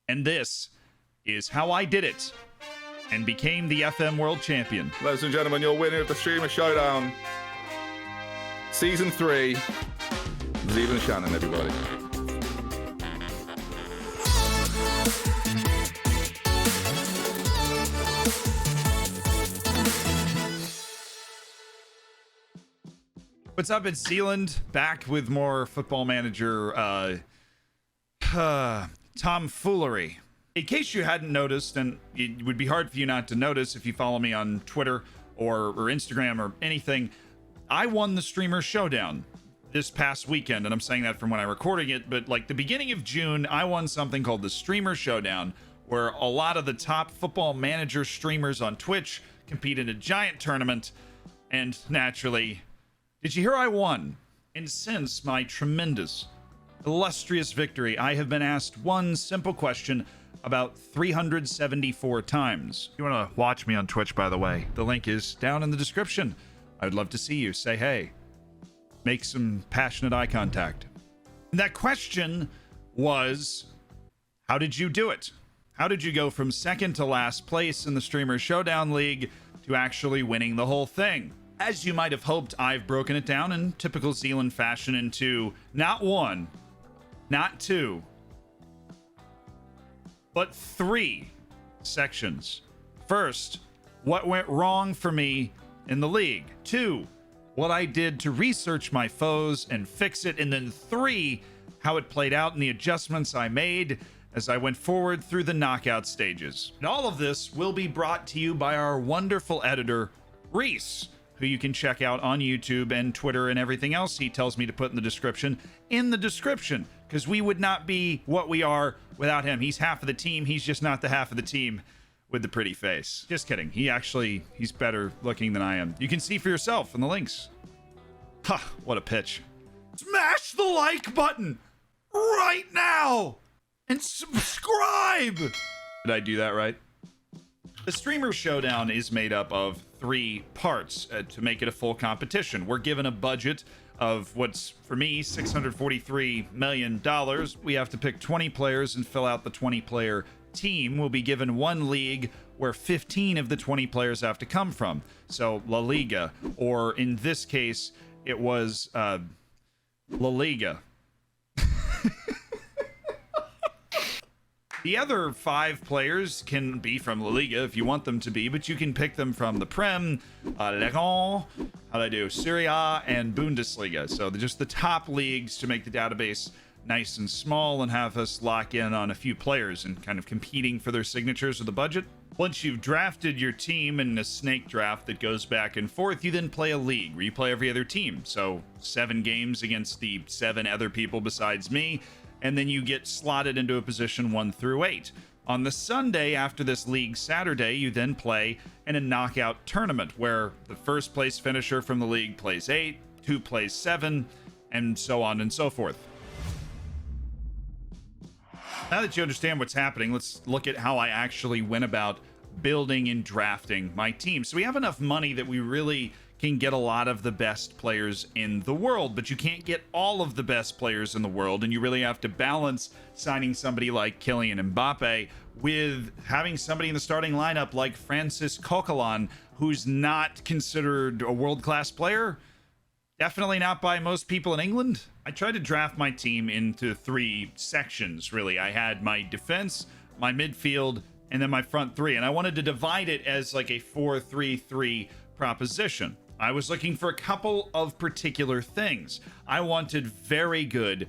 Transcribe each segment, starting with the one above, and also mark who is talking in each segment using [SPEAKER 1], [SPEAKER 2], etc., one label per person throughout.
[SPEAKER 1] And this is how I did it and became the FM World Champion.
[SPEAKER 2] Ladies and gentlemen, your winner of the Streamer Showdown, Season 3, Zeev and Shannon, everybody.
[SPEAKER 1] What's up? It's Zealand, back with more Football Manager tomfoolery. In case you hadn't noticed, and it would be hard for you not to notice if you follow me on Twitter or Instagram or anything, I won the Streamer Showdown this past weekend, and I'm saying that from when I'm recording it, but like the beginning of June, I won something called the Streamer Showdown, where a lot of the top Football Manager streamers on Twitch compete in a giant tournament, and naturally, did you hear I won? And since my tremendous, illustrious victory, I have been asked one simple question about 374 times. If you want to watch me on Twitch, by the way, the link is down in the description. I'd love to see you. Say hey. Make some passionate eye contact. And that question was, how did you do it? How did you go from second to last place in the Streamer Showdown League to actually winning the whole thing? As you might have hoped, I've broken it down in typical Zealand fashion into not one, not two, but 3 sections. First, what went wrong for me in the league. 2, what I did to research my foes and fix it. And then 3, how it played out and the adjustments I made as I went forward through the knockout stages. And all of this will be brought to you by our wonderful editor, Reese, who you can check out on YouTube and Twitter and everything else he tells me to put in the description, because we would not be what we are without him. He's half of the team. He's just not the half of the team with the pretty face. Just kidding. He's better looking than I am. You can see for yourself in the links. Ha, what a pitch. Smash the like button right now and subscribe. Did I do that right? The Streamer Showdown is made up of 3 parts to make it a full competition. We're given a budget of what's, for me, $643 million. We have to pick 20 players and fill out the 20-player team. We'll be given 1 league where 15 of the 20 players have to come from. So La Liga, or in this case, it was La Liga. The other 5 players can be from La Liga if you want them to be, but you can pick them from the Prem, Ligue 1, Serie A, and Bundesliga. So they're just the top leagues to make the database nice and small and have us lock in on a few players and kind of competing for their signatures with the budget. Once you've drafted your team in a snake draft that goes back and forth, you then play a league where you play every other team. So 7 games against the 7 other people besides me, and then you get slotted into a position 1 through 8. On the Sunday after this league Saturday, you then play in a knockout tournament where the first place finisher from the league plays 8, 2 plays 7, and so on and so forth. Now that you understand what's happening, let's look at how I actually went about building and drafting my team. So we have enough money that we really can get a lot of the best players in the world, but you can't get all of the best players in the world, and you really have to balance signing somebody like Kylian Mbappe with having somebody in the starting lineup like Francis Coquelin, who's not considered a world-class player. Definitely not by most people in England. I tried to draft my team into 3 sections, really. I had my defense, my midfield, and then my front 3, and I wanted to divide it as like a 4-3-3 proposition. I was looking for a couple of particular things. I wanted very good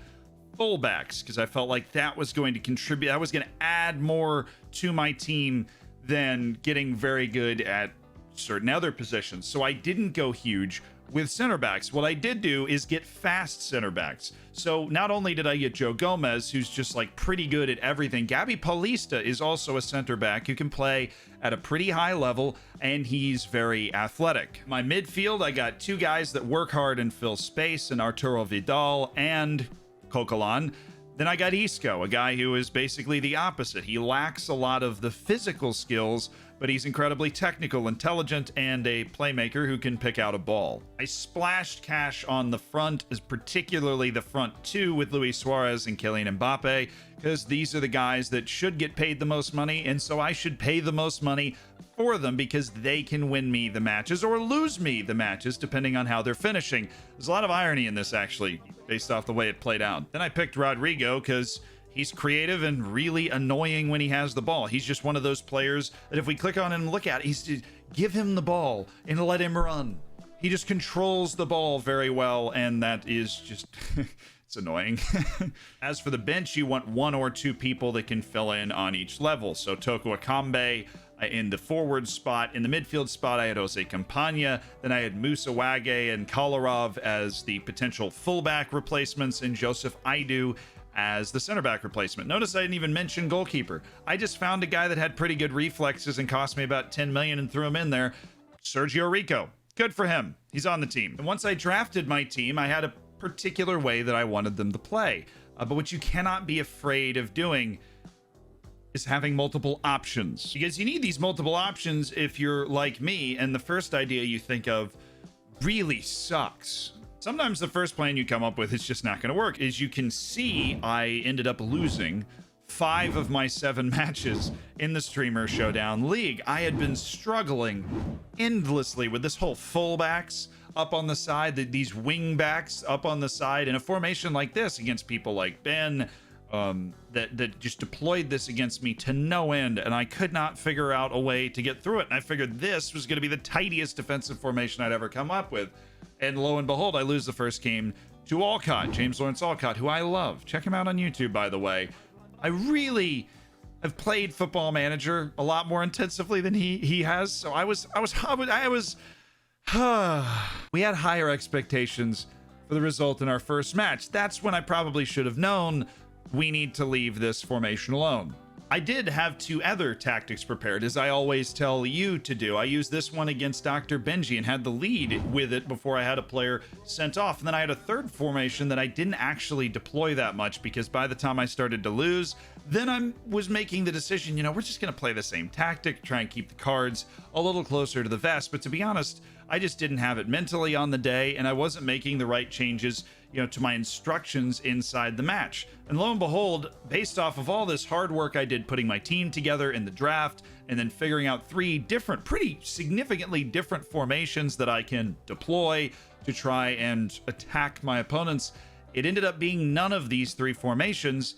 [SPEAKER 1] fullbacks because I felt like that was going to contribute. I was going to add more to my team than getting very good at certain other positions. So I didn't go huge with center backs. What I did do is get fast center backs. So not only did I get Joe Gomez, who's just like pretty good at everything, Gabi Paulista is also a center back who can play at a pretty high level, and he's very athletic. My midfield, I got 2 guys that work hard and fill space, and Arturo Vidal and Coquelin. Then I got Isco, a guy who is basically the opposite. He lacks a lot of the physical skills, but he's incredibly technical, intelligent, and a playmaker who can pick out a ball. I splashed cash on the front, particularly the front 2 with Luis Suarez and Kylian Mbappe, because these are the guys that should get paid the most money, and so I should pay the most money for them because they can win me the matches or lose me the matches depending on how they're finishing. There's a lot of irony in this, actually, based off the way it played out. Then I picked Rodrigo because he's creative and really annoying when he has the ball. He's just one of those players that if we click on him and look at it, he's just give him the ball and let him run. He just controls the ball very well, and that is just it's annoying. As for the bench, you want one or two people that can fill in on each level. So Toko Akambe in the forward spot. In the midfield spot, I had Jose Campagna. Then I had Musa Wage and Kolarov as the potential fullback replacements, and Joseph Aidu as the center back replacement. Notice I didn't even mention goalkeeper. I just found a guy that had pretty good reflexes and cost me about 10 million and threw him in there. Sergio Rico. Good for him. He's on the team. And once I drafted my team, I had a particular way that I wanted them to play. But what you cannot be afraid of doing is having multiple options, because you need these multiple options if you're like me and the first idea you think of really sucks. Sometimes the first plan you come up with is just not going to work. As you can see, I ended up losing 5 of my 7 matches in the Streamer Showdown League. I had been struggling endlessly with this whole fullbacks up on the side, these wing backs up on the side in a formation like this against people like Ben, that just deployed this against me to no end, and I could not figure out a way to get through it. And I figured this was going to be the tidiest defensive formation I'd ever come up with. And lo and behold, I lose the first game to Alcott, James Lawrence Alcott, who I love. Check him out on YouTube, by the way. I really have played Football Manager a lot more intensively than he has. So we had higher expectations for the result in our first match. That's when I probably should have known we need to leave this formation alone. I did have 2 other tactics prepared, as I always tell you to do. I used this one against Dr. Benji and had the lead with it before I had a player sent off. And then I had a third formation that I didn't actually deploy that much, because by the time I started to lose, then I was making the decision, we're just going to play the same tactic, try and keep the cards a little closer to the vest. But to be honest, I just didn't have it mentally on the day, and I wasn't making the right changes to my instructions inside the match. And lo and behold, based off of all this hard work I did putting my team together in the draft and then figuring out 3 different, pretty significantly different formations that I can deploy to try and attack my opponents, it ended up being none of these 3 formations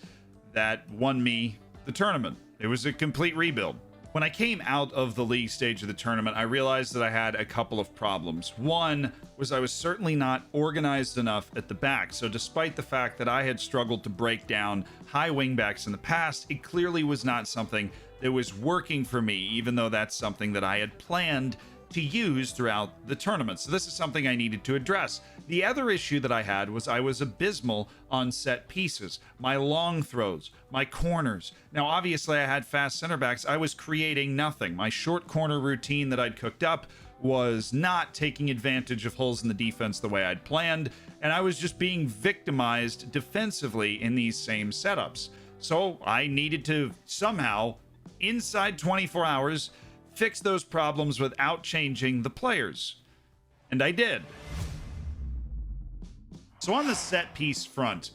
[SPEAKER 1] that won me the tournament. It was a complete rebuild. When I came out of the league stage of the tournament, I realized that I had a couple of problems. One was I was certainly not organized enough at the back. So despite the fact that I had struggled to break down high wingbacks in the past, it clearly was not something that was working for me, even though that's something that I had planned to use throughout the tournament. So this is something I needed to address. The other issue that I had was I was abysmal on set pieces, my long throws, my corners. Now, obviously, I had fast center backs. I was creating nothing. My short corner routine that I'd cooked up was not taking advantage of holes in the defense the way I'd planned, and I was just being victimized defensively in these same setups. So I needed to somehow, inside 24 hours, fix those problems without changing the players. And I did. So on the set piece front,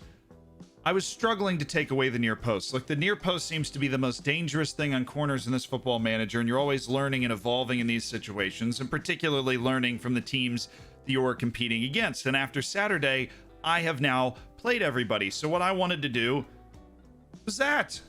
[SPEAKER 1] I was struggling to take away the near post. Look, the near post seems to be the most dangerous thing on corners in this Football Manager, and you're always learning and evolving in these situations, and particularly learning from the teams that you're competing against. And after Saturday, I have now played everybody. So what I wanted to do was that.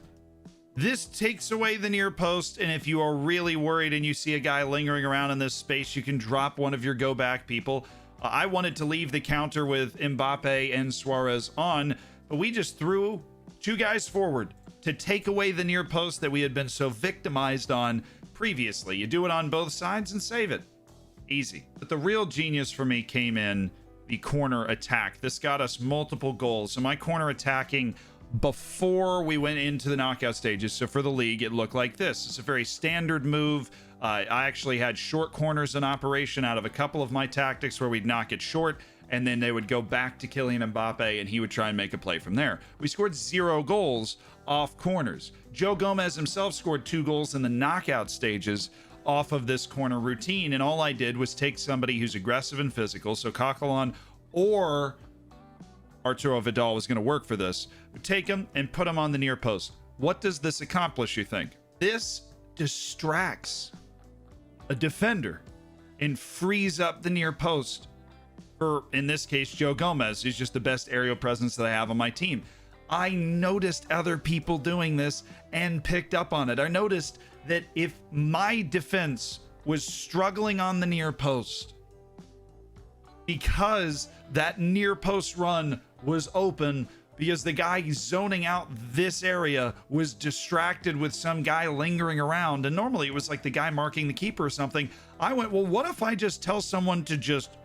[SPEAKER 1] This takes away the near post, and if you are really worried and you see a guy lingering around in this space, you can drop one of your go-back people. I wanted to leave the counter with Mbappe and Suarez on, but we just threw 2 guys forward to take away the near post that we had been so victimized on previously. You do it on both sides and save it. Easy. But the real genius for me came in the corner attack. This got us multiple goals. So my corner attacking before we went into the knockout stages, so for the league, it looked like this. It's a very standard move. I actually had short corners in operation out of a couple of my tactics where we'd knock it short, and then they would go back to Kylian Mbappe, and he would try and make a play from there. We scored 0 goals off corners. Joe Gomez himself scored 2 goals in the knockout stages off of this corner routine, and all I did was take somebody who's aggressive and physical, so Coquelin or Arturo Vidal was going to work for this. We take him and put him on the near post. What does this accomplish, you think? This distracts a defender and frees up the near post for, in this case, Joe Gomez, who's just the best aerial presence that I have on my team. I noticed other people doing this and picked up on it. I noticed that if my defense was struggling on the near post because that near post run was open, because the guy zoning out this area was distracted with some guy lingering around, and normally it was like the guy marking the keeper or something, I went, well, what if I just tell someone to just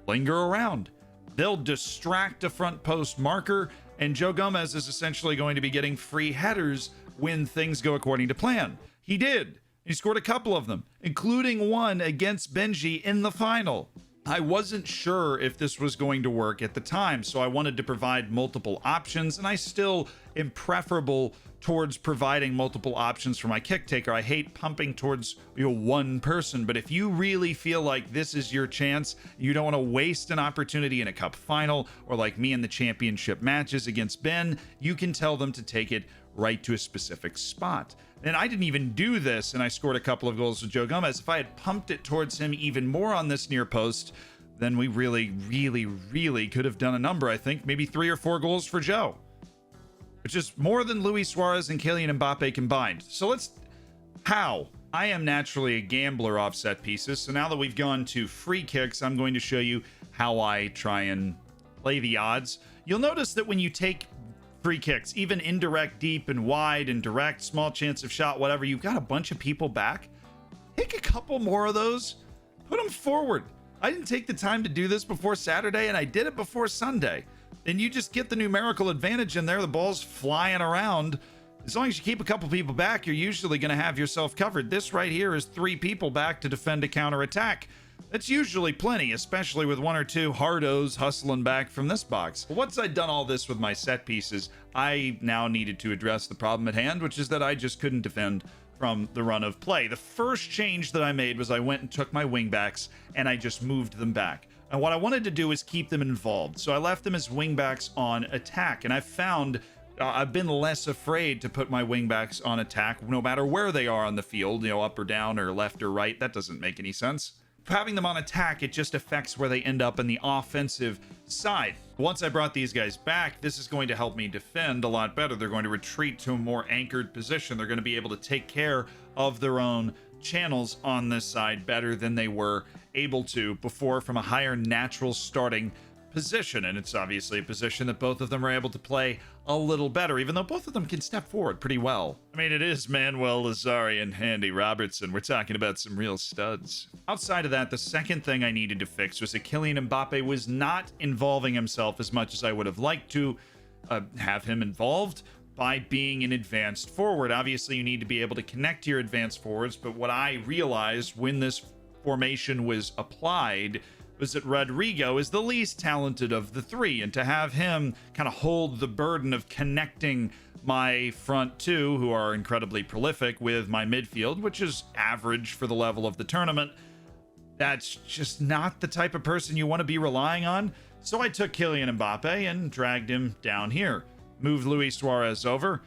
[SPEAKER 1] linger around? They'll distract a front post marker, and Joe Gomez is essentially going to be getting free headers when things go according to plan. He did. He scored a couple of them, including one against Benji in the final. I wasn't sure if this was going to work at the time, so I wanted to provide multiple options, and I still am preferable towards providing multiple options for my kick taker. I hate pumping towards one person, but if you really feel like this is your chance, you don't want to waste an opportunity in a cup final, or like me in the championship matches against Ben, you can tell them to take it right to a specific spot. And I didn't even do this, and I scored a couple of goals with Joe Gomez. If I had pumped it towards him even more on this near post, then we really could have done a number. I think maybe 3 or 4 goals for Joe, which is more than Luis Suarez and Kylian Mbappe combined. So how? I am naturally a gambler off set pieces, so now that we've gone to free kicks, I'm going to show you how I try and play the odds. You'll notice that when you take free kicks, even indirect, deep and wide, and direct, small chance of shot, whatever, you've got a bunch of people back. Take a couple more of those, put them forward. I didn't take the time to do this before Saturday, and I did it before Sunday. And you just get the numerical advantage in there. The ball's flying around. As long as you keep a couple people back, you're usually going to have yourself covered. This right here is 3 people back to defend a counterattack. That's usually plenty, especially with 1 or 2 hardos hustling back from this box. Once I'd done all this with my set pieces, I now needed to address the problem at hand, which is that I just couldn't defend from the run of play. The first change that I made was I went and took my wingbacks and I just moved them back. And what I wanted to do is keep them involved. So I left them as wingbacks on attack, and I found I've been less afraid to put my wingbacks on attack no matter where they are on the field, up or down or left or right. That doesn't make any sense. Having them on attack, it just affects where they end up in the offensive side. Once I brought these guys back, this is going to help me defend a lot better. They're going to retreat to a more anchored position. They're going to be able to take care of their own channels on this side better than they were able to before from a higher natural starting position. And it's obviously a position that both of them are able to play a little better, even though both of them can step forward pretty well. I mean, it is Manuel Lazari and Andy Robertson. We're talking about some real studs. Outside of that, the second thing I needed to fix was that Kylian Mbappe was not involving himself as much as I would have liked to have him involved by being an advanced forward. Obviously, you need to be able to connect to your advanced forwards, but what I realized when this formation was applied was that Rodrigo is the least talented of the 3, and to have him kind of hold the burden of connecting my front 2, who are incredibly prolific, with my midfield, which is average for the level of the tournament, that's just not the type of person you want to be relying on. So I took Kylian Mbappe and dragged him down here, moved Luis Suarez over,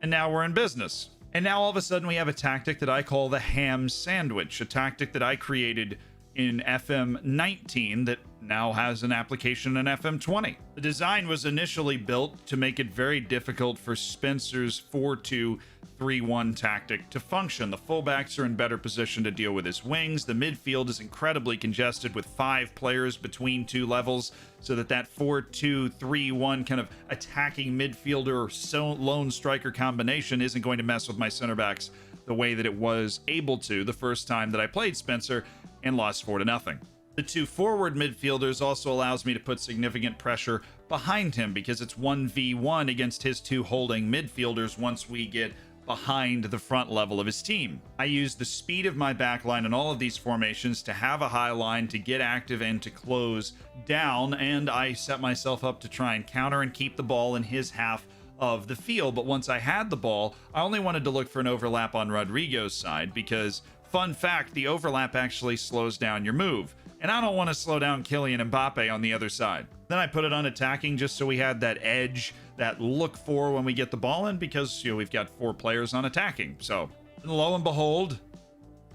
[SPEAKER 1] and now we're in business. And now all of a sudden we have a tactic that I call the ham sandwich, a tactic that I created in FM19 that now has an application in FM20. The design was initially built to make it very difficult for Spencer's 4-2-3-1 tactic to function. The fullbacks are in better position to deal with his wings. The midfield is incredibly congested with 5 players between 2 levels, so that 4-2-3-1 kind of attacking midfielder lone striker combination isn't going to mess with my center backs the way that it was able to the first time that I played Spencer and lost 4-0. The 2 forward midfielders also allows me to put significant pressure behind him because it's 1v1 against his 2 holding midfielders once we get behind the front level of his team. I use the speed of my back line in all of these formations to have a high line to get active and to close down, and I set myself up to try and counter and keep the ball in his half of the field. But once I had the ball, I only wanted to look for an overlap on Rodrigo's side because, fun fact, the overlap actually slows down your move. and I don't want to slow down Kylian Mbappe on the other side. Then I put it on attacking just so we had that edge, that look for when we get the ball in, because, you know, we've got 4 players on attacking. So, and lo and behold,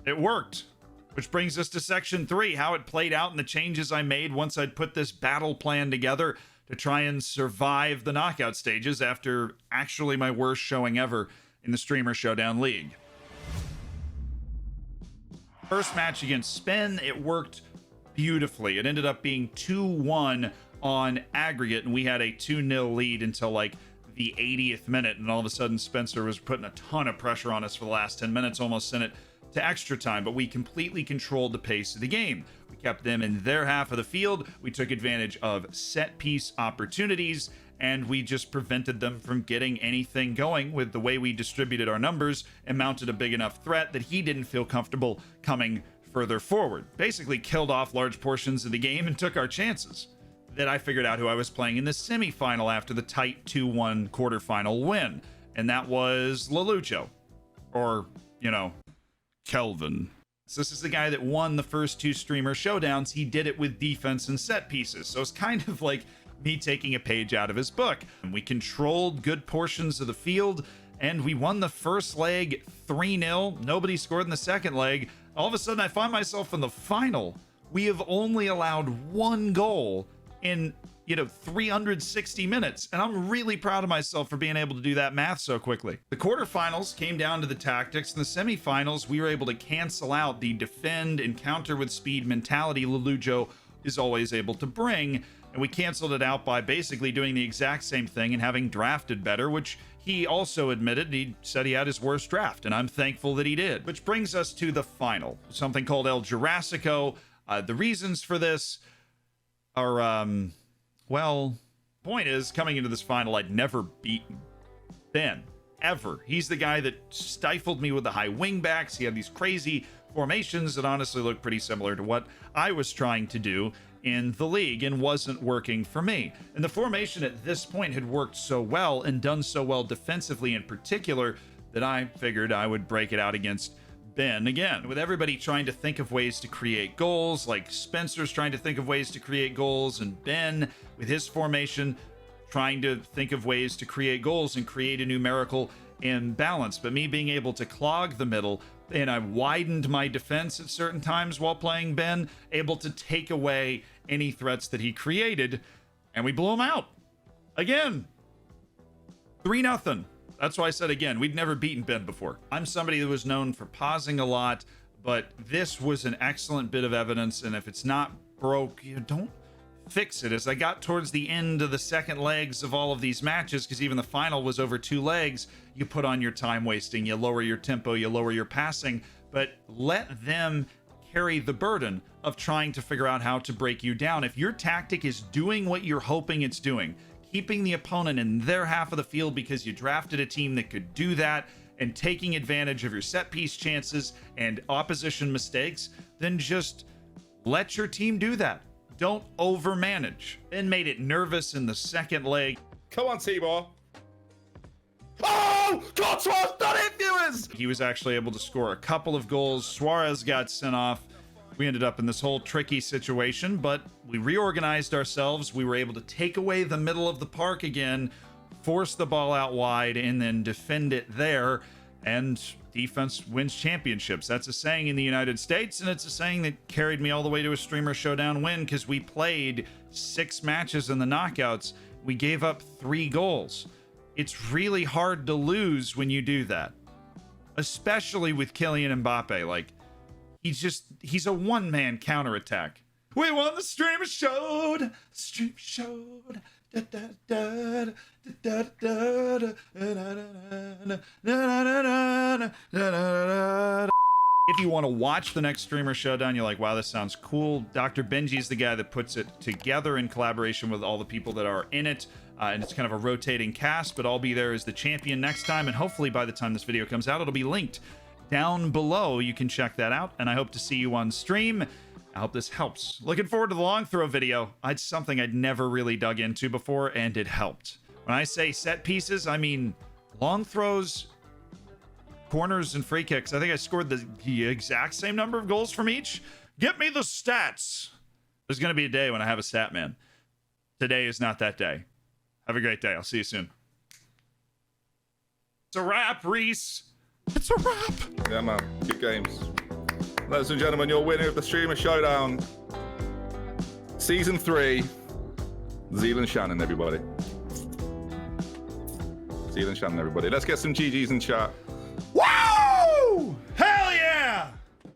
[SPEAKER 1] it worked. Which brings us to section 3, how it played out and the changes I made once I'd put this battle plan together to try and survive the knockout stages after actually my worst showing ever in the Streamer Showdown League. First match against Spen, it worked beautifully. It ended up being 2-1 on aggregate, and we had a 2-0 lead until like the 80th minute, and all of a sudden Spencer was putting a ton of pressure on us for the last 10 minutes, almost sent it to extra time, but we completely controlled the pace of the game. We kept them in their half of the field, we took advantage of set piece opportunities, and we just prevented them from getting anything going with the way we distributed our numbers and mounted a big enough threat that he didn't feel comfortable coming further forward. Basically killed off large portions of the game and took our chances. Then I figured out who I was playing in the semifinal after the tight 2-1 quarterfinal win, and that was Lelucho, or, you know, Kelvin. So this is the guy that won the first 2 Streamer Showdowns. He did it with defense and set pieces, so it's kind of like me taking a page out of his book. And we controlled good portions of the field, and we won the first leg 3-0. Nobody scored in the second leg. All of a sudden, I find myself in the final. We have only allowed 1 goal in, 360 minutes, and I'm really proud of myself for being able to do that math so quickly. The quarterfinals came down to the tactics. In the semifinals, we were able to cancel out the defend and counter with speed mentality Lelujo is always able to bring, and we canceled it out by basically doing the exact same thing and having drafted better, which he also admitted. He said he had his worst draft, and I'm thankful that he did. Which brings us to the final, something called El Jurassico. The reasons for this are, well, point is, coming into this final, I'd never beaten Ben, ever. He's the guy that stifled me with the high wingbacks. He had these crazy formations that honestly looked pretty similar to what I was trying to do in the league and wasn't working for me. And the formation at this point had worked so well and done so well defensively in particular that I figured I would break it out against Ben again. With everybody trying to think of ways to create goals, like Spencer's trying to think of ways to create goals, and Ben with his formation trying to think of ways to create goals and create a numerical imbalance. But me being able to clog the middle, and I widened my defense at certain times while playing Ben, able to take away any threats that he created, and we blew him out again. 3-0. That's why I said again, we'd never beaten Ben before. I'm somebody that was known for pausing a lot, but this was an excellent bit of evidence, and if it's not broke, you don't fix it. As I got towards the end of the second legs of all of these matches, because even the final was over 2 legs, you put on your time wasting, you lower your tempo, you lower your passing, but let them carry the burden of trying to figure out how to break you down. If your tactic is doing what you're hoping it's doing, keeping the opponent in their half of the field because you drafted a team that could do that, and taking advantage of your set piece chances and opposition mistakes, then just let your team do that. Don't overmanage. Ben made it nervous in the second leg.
[SPEAKER 2] Come on, T-Bar. Oh, Cotswold's done it, viewers!
[SPEAKER 1] He was actually able to score a couple of goals. Suarez got sent off. We ended up in this whole tricky situation, but we reorganized ourselves. We were able to take away the middle of the park again, force the ball out wide, and then defend it there. And defense wins championships. That's a saying in the United States, and it's a saying that carried me all the way to a Streamer Showdown win, because we played 6 matches in the knockouts. We gave up 3 goals. It's really hard to lose when you do that, especially with Kylian Mbappe. Like, he's a one-man counterattack. We won the Streamer Showdown. Streamer Showdown. If you want to watch the next Streamer Showdown, you're like, wow, this sounds cool. Dr. Benji's the guy that puts it together in collaboration with all the people that are in it. And it's kind of a rotating cast, but I'll be there as the champion next time. And hopefully by the time this video comes out, it'll be linked down below. You can check that out. And I hope to see you on stream. I hope this helps. Looking forward to the long throw video. It's something I'd never really dug into before, and it helped. When I say set pieces, I mean long throws, corners, and free kicks. I think I scored the exact same number of goals from each. Get me the stats. There's going to be a day when I have a stat man. Today is not that day. Have a great day. I'll see you soon. It's a wrap, Reese. It's a wrap.
[SPEAKER 2] Yeah, man. Good games. Ladies and gentlemen, your winner of the Streamer Showdown. Season 3. Zealand Shannon, everybody. Zealand Shannon, everybody. Let's get some GGs in chat.
[SPEAKER 1] Wow!